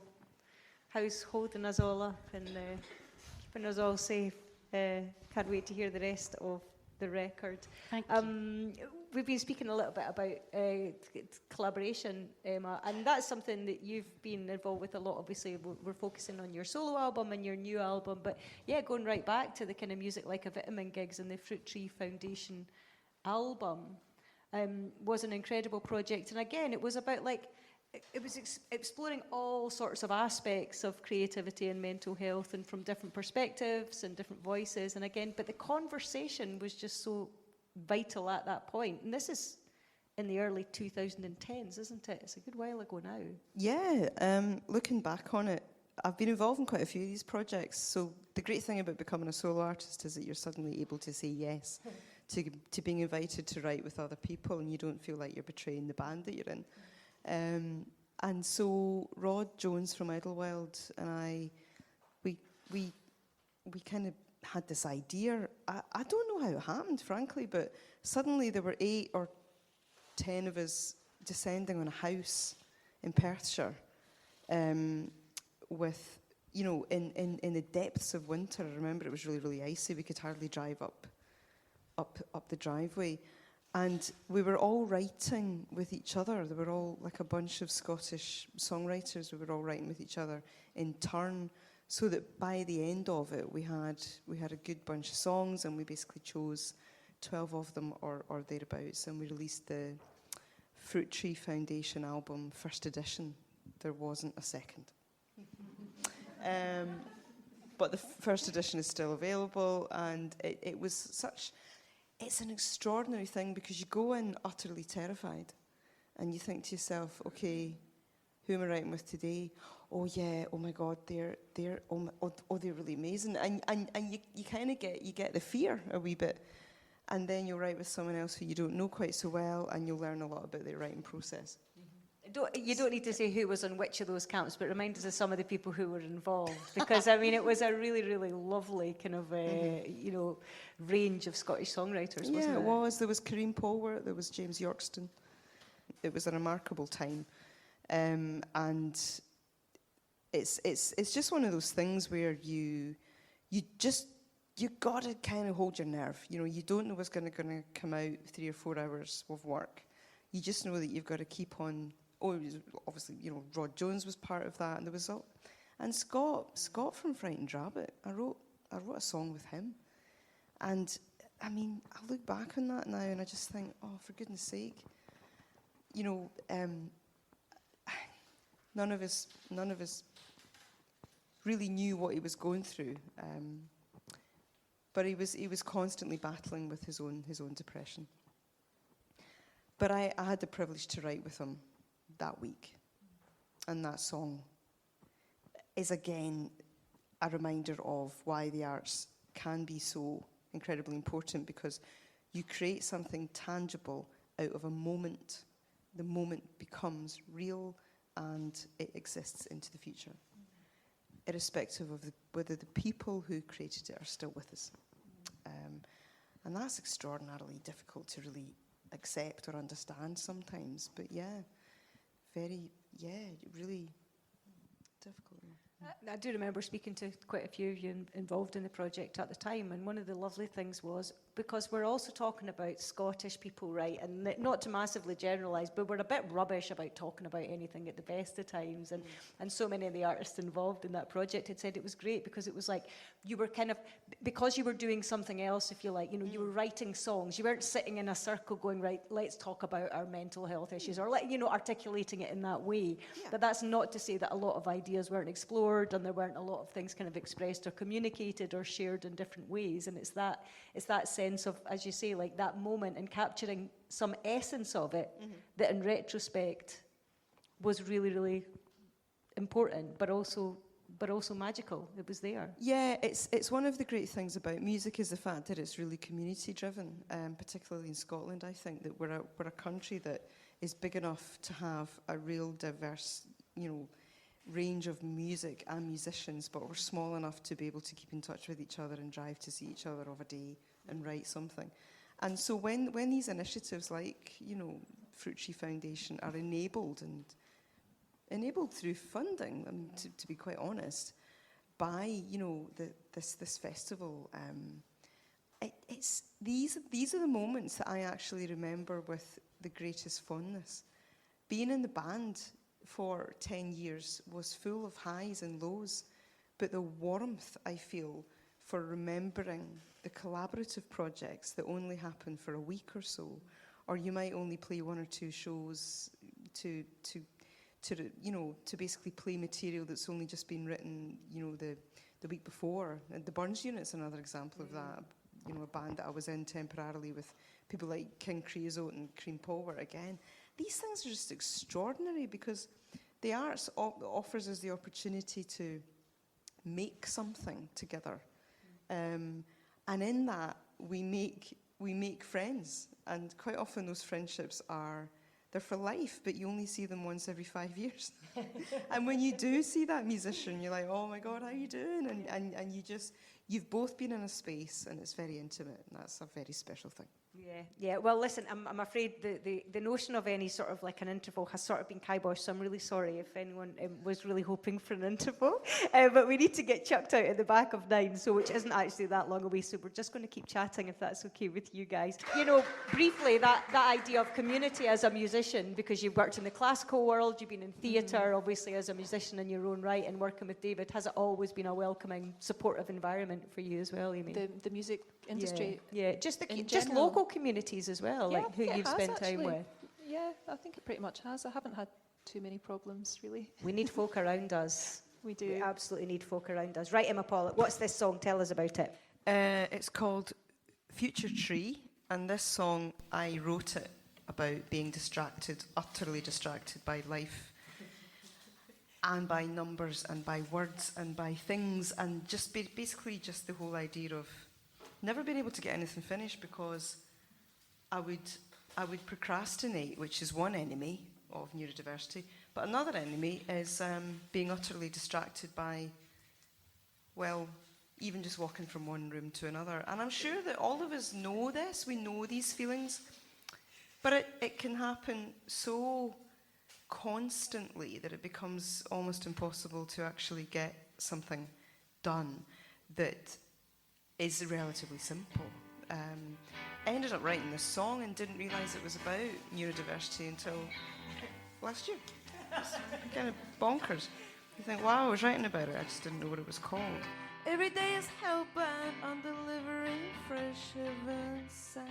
house holding us all up and keeping us all safe. Can't wait to hear the rest of the record. Thank you. We've been speaking a little bit about collaboration, Emma, and that's something that you've been involved with a lot. Obviously, we're focusing on your solo album and your new album, but yeah, going right back to the kind of Music Like a Vitamin gigs and the Fruit Tree Foundation album was an incredible project. And again, it was about it was exploring all sorts of aspects of creativity and mental health, and from different perspectives and different voices. And again, but the conversation was just so vital at that point. And this is in the early 2010s, isn't it? It's a good while ago now. Yeah, looking back on it, I've been involved in quite a few of these projects. So the great thing about becoming a solo artist is that you're suddenly able to say yes to being invited to write with other people, and you don't feel like you're betraying the band that you're in. And so Rod Jones from Idlewild and I, we kind of had this idea. I don't know how it happened, frankly, but suddenly there were 8 or 10 of us descending on a house in Perthshire, with, in the depths of winter. I remember it was really, really icy. We could hardly drive up the driveway. And we were all writing with each other. There were all like a bunch of Scottish songwriters. We were all writing with each other in turn, so that by the end of it, we had a good bunch of songs, and we basically chose 12 of them or thereabouts, and we released the Fruit Tree Foundation album, first edition. There wasn't a second. But the first edition is still available, and it was such... It's an extraordinary thing, because you go in utterly terrified and you think to yourself, okay, who am I writing with today? Oh yeah, oh my God, they're really amazing. And you kind of get the fear a wee bit. And then you'll write with someone else who you don't know quite so well, and you'll learn a lot about their writing process. You don't need to say who was on which of those camps, but remind us of some of the people who were involved. Because, I mean, it was a really, really lovely kind of, range of Scottish songwriters, wasn't it? Yeah, it was. There was Kareem Polwart, there was James Yorkston. It was a remarkable time. And it's just one of those things where you got to kind of hold your nerve. You don't know what's going to come out 3 or 4 hours of work. You just know that you've got to keep on. Obviously, Rod Jones was part of that, and there was and Scott from Frightened Rabbit. I wrote a song with him, and I mean, I look back on that now, and I just think, oh, for goodness sake, none of us really knew what he was going through, but he was constantly battling with his own depression. But I had the privilege to write with him that week. And that song is, again, a reminder of why the arts can be so incredibly important, because you create something tangible out of a moment. The moment becomes real, and it exists into the future, irrespective of whether the people who created it are still with us. And that's extraordinarily difficult to really accept or understand sometimes, but really difficult. I do remember speaking to quite a few of you involved in the project at the time, and one of the lovely things was, because we're also talking about Scottish people, right, and not to massively generalise, but we're a bit rubbish about talking about anything at the best of times, and so many of the artists involved in that project had said it was great, because it was like you were kind of, because you were doing something else, if you like, you were writing songs, you weren't sitting in a circle going, right, let's talk about our mental health issues, or articulating it in that way. Yeah. But that's not to say that a lot of ideas weren't explored, and there weren't a lot of things kind of expressed or communicated or shared in different ways. And it's that sense of, as you say, like that moment, and capturing some essence of it that in retrospect was really, really important, but also magical. It was there. Yeah, it's one of the great things about music is the fact that it's really community driven, particularly in Scotland. I think that we're a country that is big enough to have a real diverse, range of music and musicians, but we're small enough to be able to keep in touch with each other and drive to see each other of a day and write something. And so when these initiatives like, Fruit Tree Foundation are enabled through funding, to be quite honest, by this festival. These are the moments that I actually remember with the greatest fondness. Being in the band for 10 years was full of highs and lows, but the warmth I feel for remembering the collaborative projects that only happen for a week or so, or you might only play one or two shows to basically play material that's only just been written, the week before. And the Burns Unit's another example of that. A band that I was in temporarily with people like King Creosote and Cream Power again. These things are just extraordinary because the arts offers us the opportunity to make something together. And in that, we make friends. And quite often those friendships they're for life, but you only see them once every 5 years. And when you do see that musician, you're like, oh my God, how are you doing? And you've both been in a space and it's very intimate, and that's a very special thing. Yeah. Well, listen, I'm afraid the notion of any sort of like an interval has sort of been kiboshed, so I'm really sorry if anyone was really hoping for an interval. But we need to get chucked out at the back of 9, which isn't actually that long away, so we're just going to keep chatting if that's okay with you guys. Briefly, that idea of community as a musician, because you've worked in the classical world, you've been in theatre, obviously as a musician in your own right, and working with David, has it always been a welcoming, supportive environment for you as well, Amy? The music industry. Yeah. Just general. local communities as well, Yeah, like who you've spent time with. Yeah, I think it pretty much has. I haven't had too many problems, really. We need folk around us. We do. We absolutely need folk around us. Right, Emma Pollock, what's this song? Tell us about it. It's called Future Tree, and this song, I wrote it about being distracted, utterly distracted by life and by numbers and by words and by things, and just basically just the whole idea of never being able to get anything finished because I would procrastinate, which is one enemy of neurodiversity, but another enemy is being utterly distracted by, well, even just walking from one room to another. And I'm sure that all of us know this, we know these feelings, but it can happen so constantly that it becomes almost impossible to actually get something done that is relatively simple. I ended up writing this song and didn't realise it was about neurodiversity until last year. It's kind of bonkers. You think, wow, I was writing about it, I just didn't know what it was called. Every day is hellbound on delivering fresh heaven sent.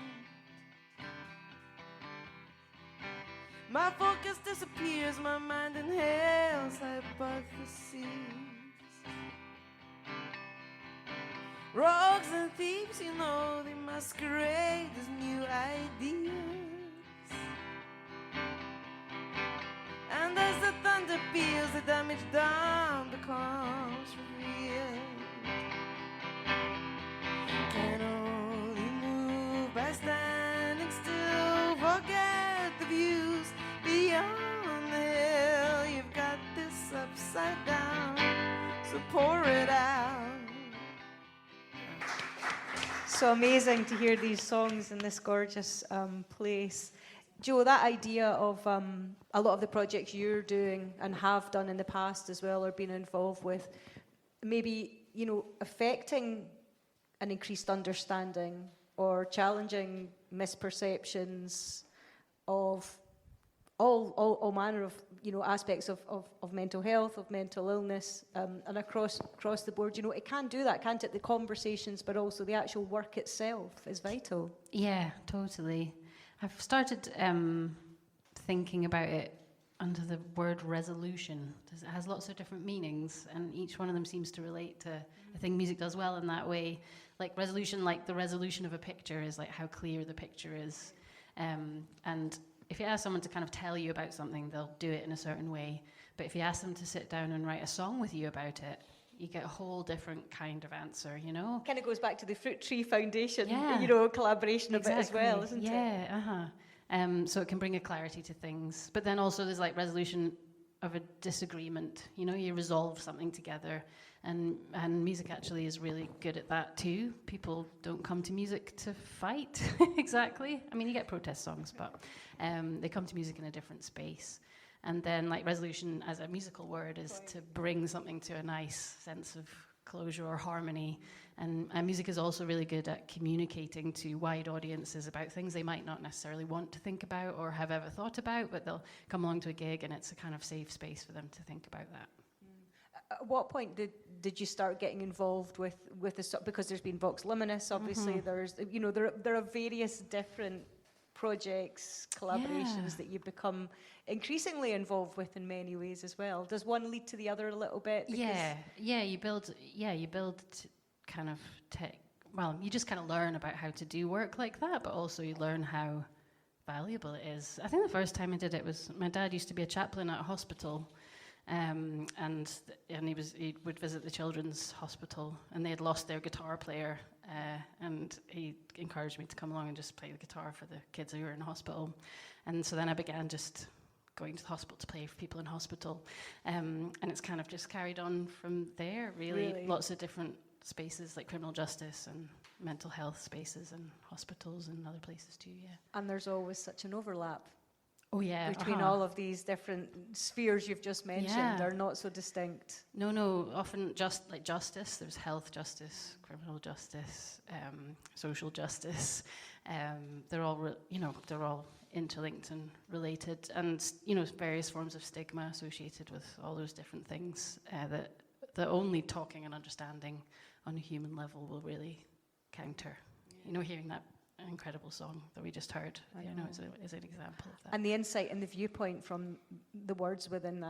My focus disappears, my mind inhales hypotheses. Rogues and thieves, they masquerade as new ideas. And as the thunder peals, the damage done becomes revealed. Can only move by standing still, forget the views beyond the hill. You've got this upside down, so pour it out. So amazing to hear these songs in this gorgeous place. Joe, that idea of a lot of the projects you're doing and have done in the past as well, or been involved with, maybe, affecting an increased understanding or challenging misperceptions of all manner of aspects of mental health, of mental illness, and across the board. It can do that, can't it? The conversations, but also the actual work itself is vital. Yeah, totally. I've started thinking about it under the word resolution. It has lots of different meanings, and each one of them seems to relate to I think music does well in that way. Like resolution, like the resolution of a picture is like how clear the picture is, and if you ask someone to kind of tell you about something, they'll do it in a certain way. But if you ask them to sit down and write a song with you about it, you get a whole different kind of answer, Kind of goes back to the Fruit Tree Foundation, yeah. Collaboration of it as well, isn't it? Yeah, so it can bring a clarity to things. But then also there's like resolution of a disagreement. You know, you resolve something together, and music actually is really good at that too. People don't come to music to fight exactly. I mean, you get protest songs, but they come to music in a different space. And then, like, resolution as a musical word is to bring something to a nice sense of closure or harmony. And music is also really good at communicating to wide audiences about things they might not necessarily want to think about or have ever thought about, but they'll come along to a gig and it's a kind of safe space for them to think about that. At what point did you start getting involved with the, because there's been Vox Luminis, obviously, there's, you know, there are various different projects, collaborations that you become increasingly involved with in many ways as well. Does one lead to the other a little bit? You build kind of you just kind of learn about how to do work like that, but also you learn how valuable it is. I think the first time I did it was, my dad used to be a chaplain at a hospital, and he would visit the children's hospital, and they had lost their guitar player, and he encouraged me to come along and just play the guitar for the kids who were in hospital. And so then I began just going to the hospital to play for people in hospital, and it's kind of just carried on from there, really. Lots of different spaces like criminal justice and mental health spaces and hospitals and other places too, And there's always such an overlap. Between all of these different spheres you've just mentioned. They're not so distinct. No, often just like justice, there's health justice, criminal justice, social justice. They're all they're all interlinked and related, and various forms of stigma associated with all those different things that only talking and understanding on a human level will really counter. Hearing that incredible song that we just heard, is an example of that. And the insight and the viewpoint from the words within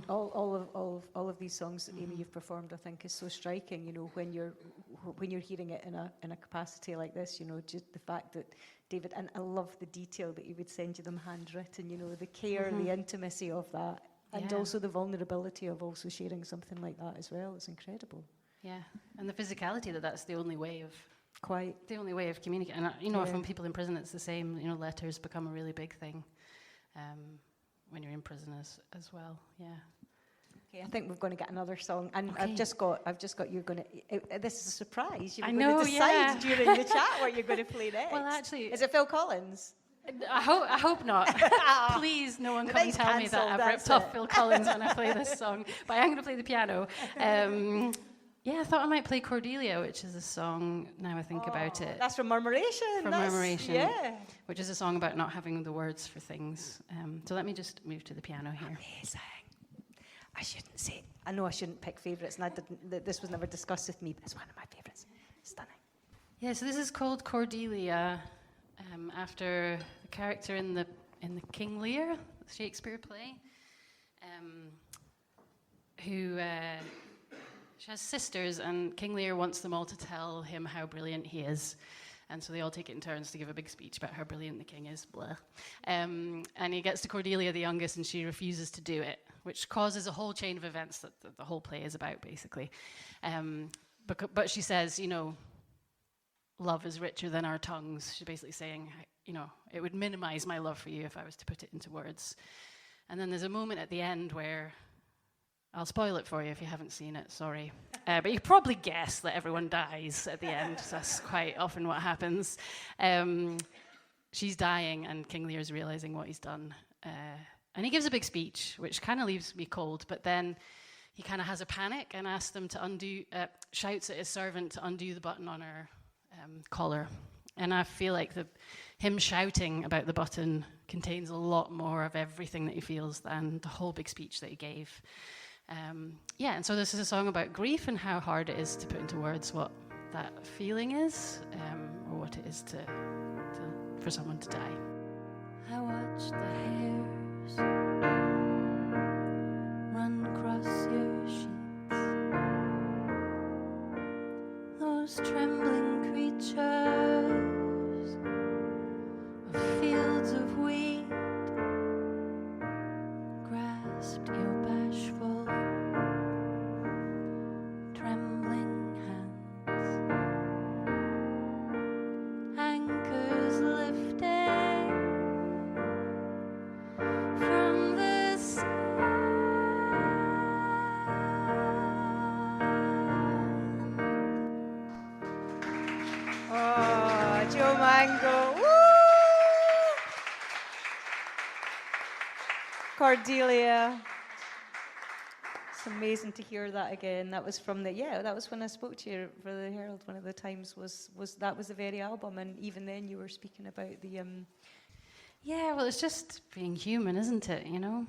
all of these songs that Amy you've performed, I think, is so striking. When you're hearing it in a capacity like this, just the fact that David, and I love the detail that he would send you them handwritten. The care, the intimacy of that, and also the vulnerability of also sharing something like that as well. It's incredible. Yeah, and the physicality that's the only way of. Quite. The only way of communicating. And, from people in prison, it's the same. Letters become a really big thing when you're in prison as well. Yeah. Okay, I think we're going to get another song, and okay. I've just got. You're going to. This is a surprise. You're I going know, to decide during the chat what you're going to play next. Well, actually, is it Phil Collins? I hope not. Please, no one come and tell me that I've ripped off Phil Collins when I play this song. But I'm going to play the piano. Yeah, I thought I might play Cordelia, which is a song, now I think about it. That's from Murmuration. Murmuration, yeah. Which is a song about not having the words for things. So let me just move to the piano here. Amazing. I know I shouldn't pick favourites, and this was never discussed with me, but it's one of my favourites. Stunning. Yeah, so this is called Cordelia, after the character in the King Lear, the Shakespeare play, who... She has sisters, and King Lear wants them all to tell him how brilliant he is. And so they all take it in turns to give a big speech about how brilliant the king is, blah. And he gets to Cordelia, the youngest, and she refuses to do it, which causes a whole chain of events that the whole play is about, basically. But she says, love is richer than our tongues. She's basically saying, it would minimize my love for you if I was to put it into words. And then there's a moment at the end where... I'll spoil it for you if you haven't seen it, sorry. But you probably guess that everyone dies at the end. So that's quite often what happens. She's dying, and King Lear's realizing what he's done. And he gives a big speech, which kind of leaves me cold. But then he kind of has a panic and asks them to shouts at his servant to undo the button on her collar. And I feel like him shouting about the button contains a lot more of everything that he feels than the whole big speech that he gave. And so this is a song about grief and how hard it is to put into words what that feeling is, or what it is for someone to die. I watch the hairs run across your sheets, those trembling creatures of fields of wheat grasped your bashful from the sea. Tango. Woo! Cordelia. It's amazing to hear that again. That was from that was when I spoke to you for the Herald. One of the times was that was the very album, and even then you were speaking about the Yeah, well, it's just being human, isn't it? You know,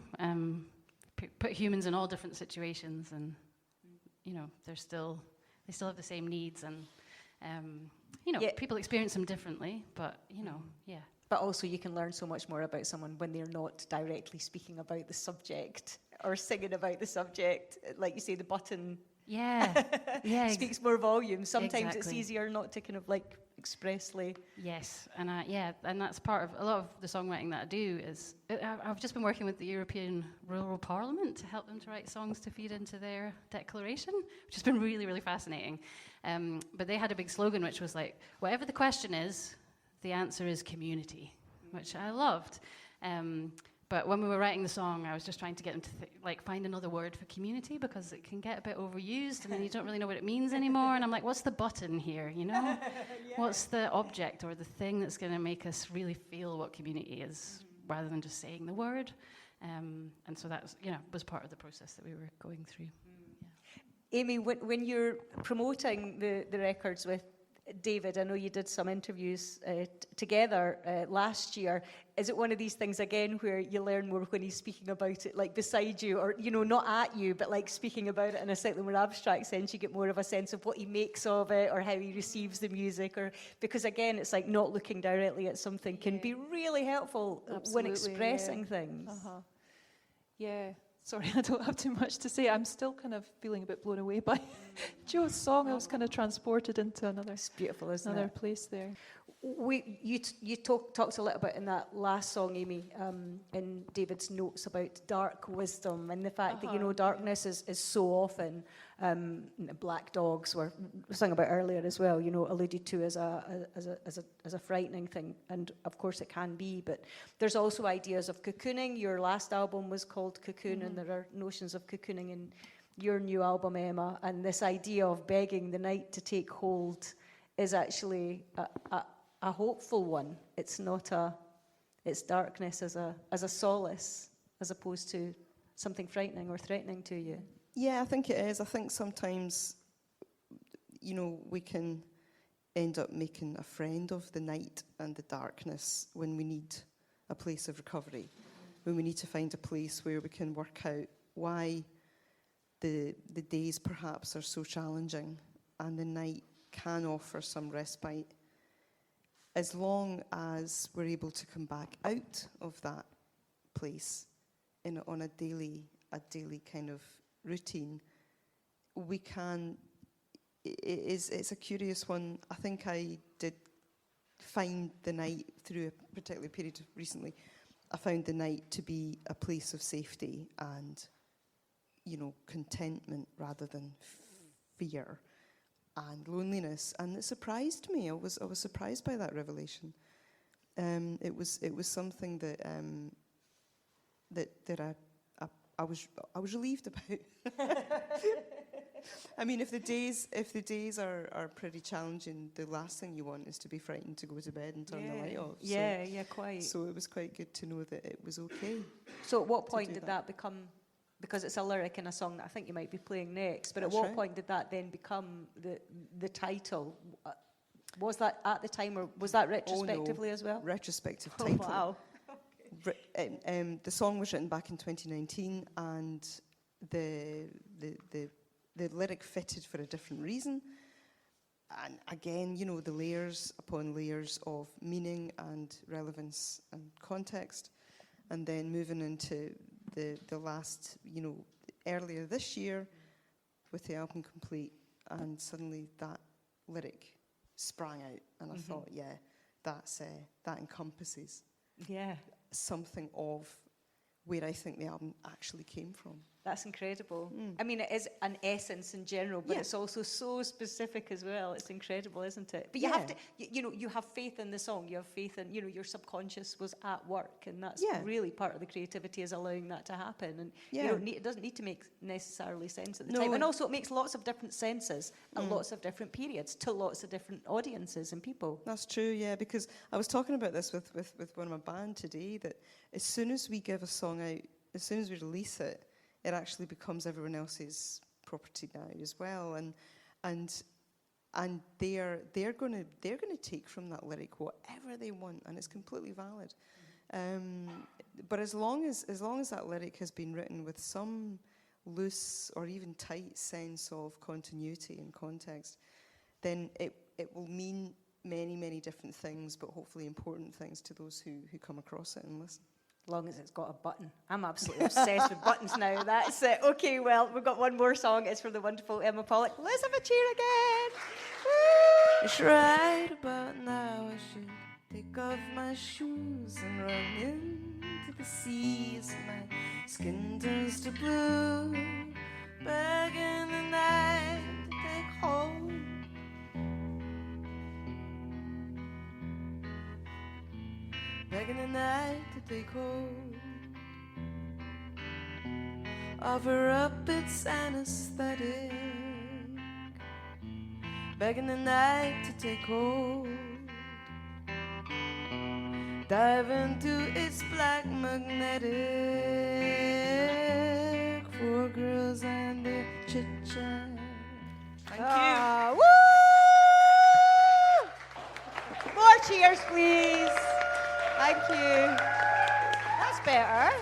put humans in all different situations, and you know, they still have the same needs, and you know, people experience them differently. But you know, yeah. But also, you can learn so much more about someone when they're not directly speaking about the subject or singing about the subject. Like you say, the button speaks more volume. Sometimes it's easier not to kind of like expressly. Yes, and and that's part of a lot of the songwriting that I do. Is I've just been working with the European Rural Parliament to help them to write songs to feed into their declaration, which has been really, really fascinating. But they had a big slogan which was like, whatever the question is, the answer is community, which I loved. But when we were writing the song, I was just trying to get them to find another word for community, because it can get a bit overused and then you don't really know what it means anymore. And I'm like, what's the button here, you know? What's the object or the thing that's going to make us really feel what community is, rather than just saying the word? And so that was, was part of the process that we were going through. Yeah. Amy, when you're promoting the records with David, I know you did some interviews together last year. Is it one of these things again where you learn more when he's speaking about it, like beside you, or not at you, but like speaking about it in a slightly more abstract sense? You get more of a sense of what he makes of it, or how he receives the music, or because again, it's like not looking directly at something can be really helpful when expressing things. Yeah. Sorry, I don't have too much to say. I'm still kind of feeling a bit blown away by Joe's song. I was kind of transported into another. It's beautiful, isn't another it? place there. You talked a little bit in that last song, Amy, in David's notes about dark wisdom and the fact that darkness is so often black dogs were sung about earlier as well. Alluded to as a frightening thing, and of course it can be. But there's also ideas of cocooning. Your last album was called Cocoon, and there are notions of cocooning in your new album, Emma. And this idea of begging the night to take hold is actually a hopeful one. It's not it's darkness as a solace, as opposed to something frightening or threatening to you. Yeah, I think it is. I think sometimes, we can end up making a friend of the night and the darkness when we need a place of recovery, when we need to find a place where we can work out why the days perhaps are so challenging, and the night can offer some respite, as long as we're able to come back out of that place on a daily kind of routine. We can. It's a curious one. I think I did find the night through a particular period recently. I found the night to be a place of safety and, contentment rather than fear and loneliness, and it surprised me. I was surprised by that revelation. It was something that I was relieved about. I mean, if the days are pretty challenging, the last thing you want is to be frightened to go to bed and turn the light off. Quite. So it was quite good to know that it was okay. So at what point did that become? Because it's a lyric in a song that I think you might be playing next, but at what point did that then become the title? Was that at the time, or was that retrospectively as well? Retrospective title. Wow. The song was written back in 2019, and the lyric fitted for a different reason. And again, the layers upon layers of meaning and relevance and context, and then moving into the last, earlier this year with the album complete, and suddenly that lyric sprang out, and I thought, that encompasses something of where I think the album actually came from. That's incredible. I mean, it is an essence in general, but it's also so specific as well. It's incredible, isn't it? But you have to, you have faith in the song. You have faith in, your subconscious was at work, and that's really part of the creativity, is allowing that to happen. And it doesn't need to make necessarily sense at the time. And also, it makes lots of different senses at lots of different periods to lots of different audiences and people. That's true, yeah, because I was talking about this with one of my band today, that as soon as we give a song out, as soon as we release it, it actually becomes everyone else's property now as well, and they're going to take from that lyric whatever they want, and it's completely valid. But as long as that lyric has been written with some loose or even tight sense of continuity and context, then it will mean many different things, but hopefully important things to those who come across it and listen. As long as it's got a button. I'm absolutely obsessed with buttons now. That's it. Okay, well, we've got one more song. It's from the wonderful Emma Pollock. Let's have a cheer again. Woo! It's right about now I should take off my shoes and run into the seas. My skin turns to blue, begging the night to take hold. Begging the night to take hold. Offer up its anesthetic. Begging the night to take hold. Dive into its black magnetic. For girls and their chit-chat. Thank you. Woo! More cheers, please. Thank you. That's better.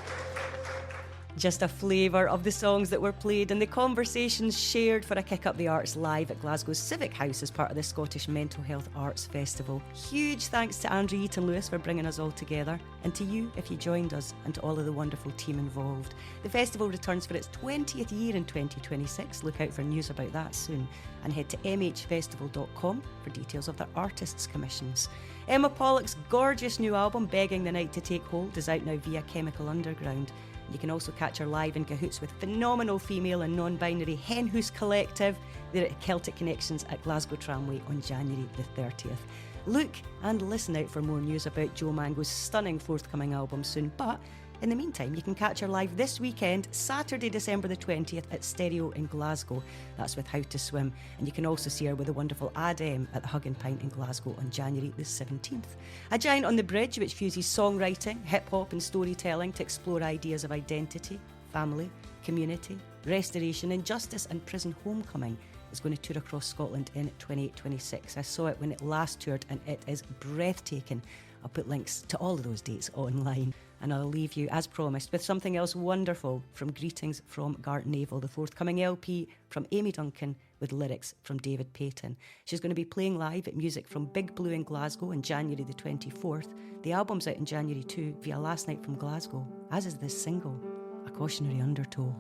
Just a flavour of the songs that were played and the conversations shared for a Kick Up the Arts live at Glasgow's Civic House as part of the Scottish Mental Health Arts Festival. Huge thanks to Andrew Eaton-Lewis for bringing us all together, and to you if you joined us, and to all of the wonderful team involved. The festival returns for its 20th year in 2026. Look out for news about that soon, and head to mhfestival.com for details of their artists' commissions. Emma Pollock's gorgeous new album, Begging the Night to Take Hold, is out now via Chemikal Underground. You can also catch her live in cahoots with phenomenal female and non-binary Hen Hoose Collective. They're at Celtic Connections at Glasgow Tramway on January the 30th. Look and listen out for more news about Joe Mango's stunning forthcoming album soon. But in the meantime, you can catch her live this weekend, Saturday, December the 20th at Stereo in Glasgow. That's with How to Swim. And you can also see her with the wonderful Adem at the Hug and Pint in Glasgow on January the 17th. A Giant on the Bridge, which fuses songwriting, hip-hop and storytelling to explore ideas of identity, family, community, restoration, injustice and prison homecoming, is going to tour across Scotland in 2026. I saw it when it last toured and it is breathtaking. I'll put links to all of those dates online. And I'll leave you, as promised, with something else wonderful from Greetings from Gart Navel, the forthcoming LP from Amy Duncan with lyrics from David Payton. She's going to be playing live at Music from Big Blue in Glasgow on January the 24th. The album's out in January too via Last Night from Glasgow, as is this single, A Cautionary Undertow.